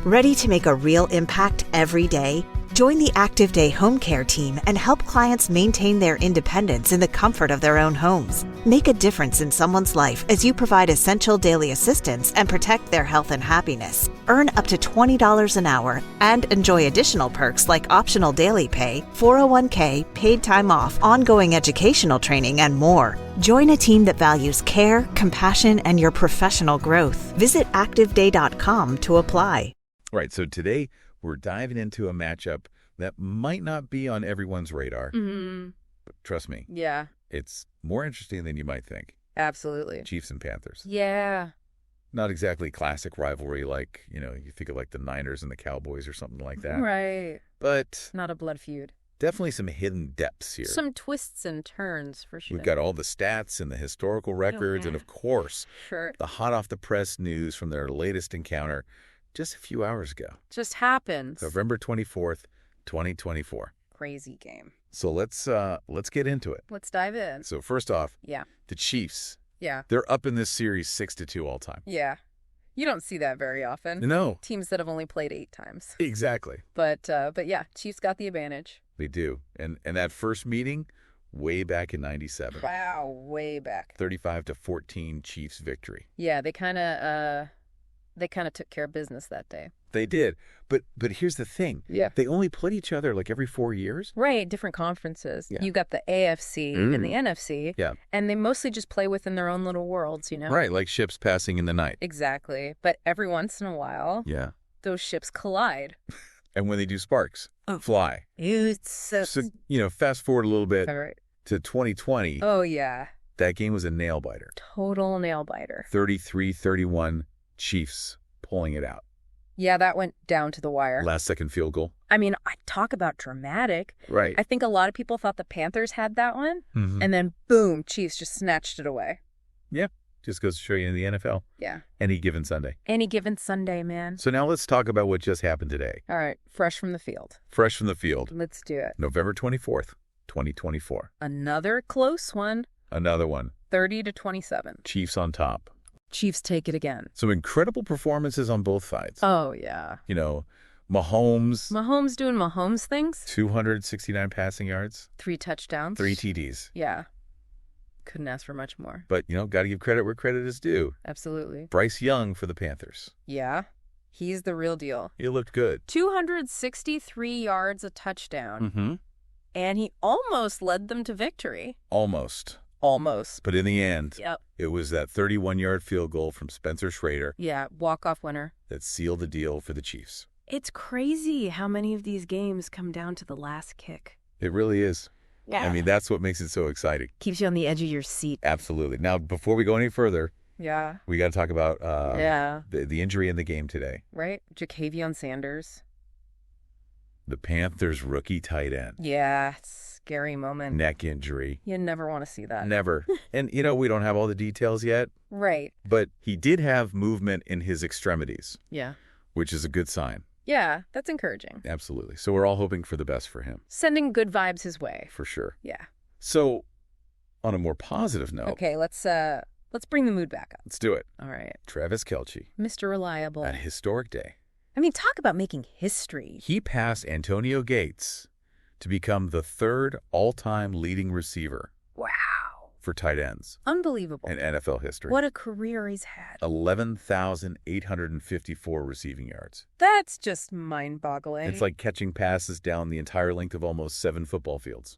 Ready to make a real impact every day? Join the Active Day Home Care team and help clients maintain their independence in the comfort of their own homes. Make a difference in someone's life as you provide essential daily assistance and protect their health and happiness. Earn up to $20 an hour and enjoy additional perks like optional daily pay, 401k, paid time off, ongoing educational training, and more. Join a team that values care, compassion, and your professional growth. Visit activeday.com to apply. All right, so today we're diving into a matchup that might not be on everyone's radar. But trust me. Yeah. It's more interesting than you might think. Absolutely. Chiefs and Panthers. Yeah. Not exactly classic rivalry like, you think of like the Niners and the Cowboys or something like that. Right. But not a blood feud. Definitely some hidden depths here. Some twists and turns, for sure. We've got all the stats and the historical records and, of course, the hot-off-the-press news from their latest encounter just a few hours ago. Just happens. November 24th, 2024. Crazy game. So let's get into it. Let's dive in. So first off, yeah, the Chiefs. Yeah. They're up in this series 6-2 all time. Yeah. You don't see that very often. No. Teams that have only played 8 times. Exactly. But yeah, Chiefs got the advantage. They do. And that first meeting, way back in 97. Wow, way back. 35-14 Chiefs victory. Yeah, they kind of took care of business that day. They did. But here's the thing. Yeah. They only played each other like every 4 years. Right, different conferences. Yeah. You got the AFC and the NFC. Yeah. And they mostly just play within their own little worlds, Right, like ships passing in the night. Exactly. But every once in a while, those ships collide. And when they do, sparks fly. So, fast forward a little bit to 2020. Oh, yeah. That game was a nail-biter. Total nail-biter. 33-31 Chiefs pulling it out. Yeah, that went down to the wire. Last-second field goal. I mean, I talk about dramatic. Right. I think a lot of people thought the Panthers had that one, and then boom, Chiefs just snatched it away. Yeah, just goes to show you in the NFL. Yeah. Any given Sunday. Any given Sunday, man. So now let's talk about what just happened today. All right, fresh from the field. Fresh from the field. Let's do it. November 24th, 2024. Another close one. Another one. 30-27. Chiefs on top. Chiefs take it again. Some incredible performances on both sides. Oh, yeah. Mahomes. Mahomes doing Mahomes things. 269 passing yards. 3 touchdowns. 3 TDs. Yeah. Couldn't ask for much more. But, got to give credit where credit is due. Absolutely. Bryce Young for the Panthers. Yeah. He's the real deal. He looked good. 263 yards, a touchdown. And he almost led them to victory. Almost. Almost. But in the end, yep, it was that 31-yard field goal from Spencer Schrader. Yeah, walk-off winner. That sealed the deal for the Chiefs. It's crazy how many of these games come down to the last kick. It really is. Yeah. I mean, that's what makes it so exciting. Keeps you on the edge of your seat. Absolutely. Now, before we go any further, we got to talk about the injury in the game today. Right? Jacavion Sanders. The Panthers' rookie tight end. Yeah, scary moment. Neck injury. You never want to see that. Never. And, we don't have all the details yet. Right. But he did have movement in his extremities. Yeah. Which is a good sign. Yeah, that's encouraging. Absolutely. So we're all hoping for the best for him. Sending good vibes his way. For sure. Yeah. So, on a more positive note. Okay, let's bring the mood back up. Let's do it. All right. Travis Kelce. Mr. Reliable. A historic day. I mean, talk about making history. He passed Antonio Gates to become the 3rd all-time leading receiver. Wow. For tight ends. Unbelievable. In NFL history. What a career he's had. 11,854 receiving yards. That's just mind-boggling. It's like catching passes down the entire length of almost 7 football fields.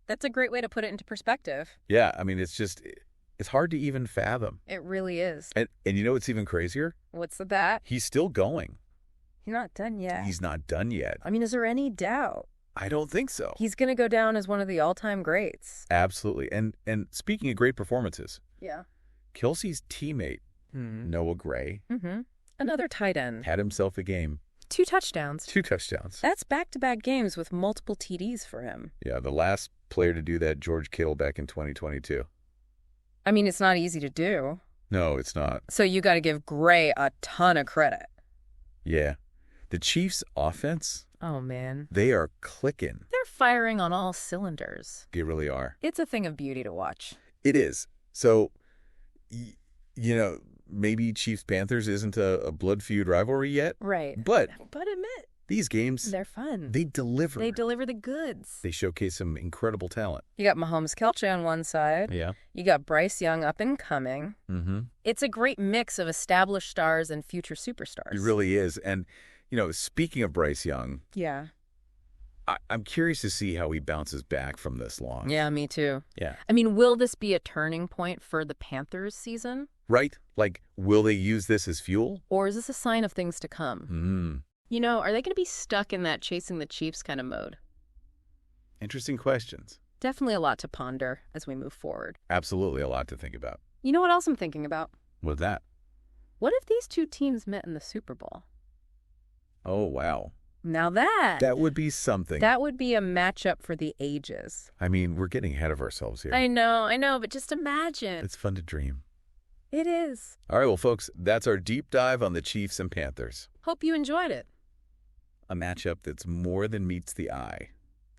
That's a great way to put it into perspective. Yeah, I mean, it's hard to even fathom. It really is. And you know what's even crazier? What's that? He's still going. He's not done yet. He's not done yet. I mean, is there any doubt? I don't think so. He's going to go down as one of the all-time greats. Absolutely. And speaking of great performances. Yeah. Kelce's teammate, Noah Gray. Another tight end. Had himself a game. 2 touchdowns. 2 touchdowns. That's back-to-back games with multiple TDs for him. Yeah, the last player to do that, George Kittle, back in 2022. I mean, it's not easy to do. No, it's not. So you got to give Gray a ton of credit. Yeah. The Chiefs' offense, oh, man, they are clicking. They're firing on all cylinders. They really are. It's a thing of beauty to watch. It is. So, maybe Chiefs-Panthers isn't a blood feud rivalry yet. Right. But admit, these games, they're fun. they deliver. They deliver the goods. They showcase some incredible talent. You got Mahomes Kelce on one side. Yeah. You got Bryce Young up and coming. Mm-hmm. It's a great mix of established stars and future superstars. It really is. And, speaking of Bryce Young, yeah. I'm curious to see how he bounces back from this loss. Yeah, me too. Yeah. I mean, will this be a turning point for the Panthers season? Right? Like, will they use this as fuel? Or is this a sign of things to come? Are they going to be stuck in that chasing the Chiefs kind of mode? Interesting questions. Definitely a lot to ponder as we move forward. Absolutely a lot to think about. You know what else I'm thinking about? What's that? What if these two teams met in the Super Bowl? Oh, wow. Now that would be something. That would be a matchup for the ages. I mean, we're getting ahead of ourselves here. I know, but just imagine. It's fun to dream. It is. All right, well, folks, that's our deep dive on the Chiefs and Panthers. Hope you enjoyed it. A matchup that's more than meets the eye.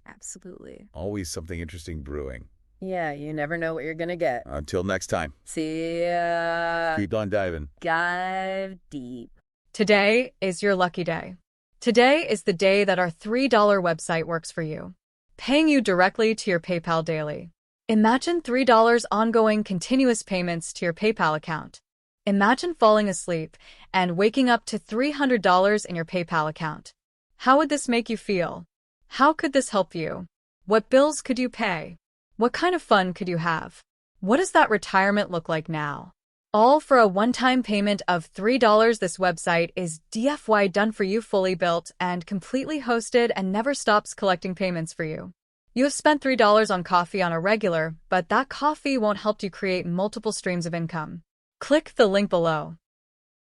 Absolutely. Always something interesting brewing. Yeah, you never know what you're going to get. Until next time. See ya. Keep on diving. Dive deep. Today is your lucky day. Today is the day that our $3 website works for you, paying you directly to your PayPal daily. Imagine $3 ongoing continuous payments to your PayPal account. Imagine falling asleep and waking up to $300 in your PayPal account. How would this make you feel? How could this help you? What bills could you pay? What kind of fun could you have? What does that retirement look like now? All for a one-time payment of $3. This website is DFY done for you, fully built and completely hosted, and never stops collecting payments for you. You have spent $3 on coffee on a regular, but that coffee won't help you create multiple streams of income. Click the link below.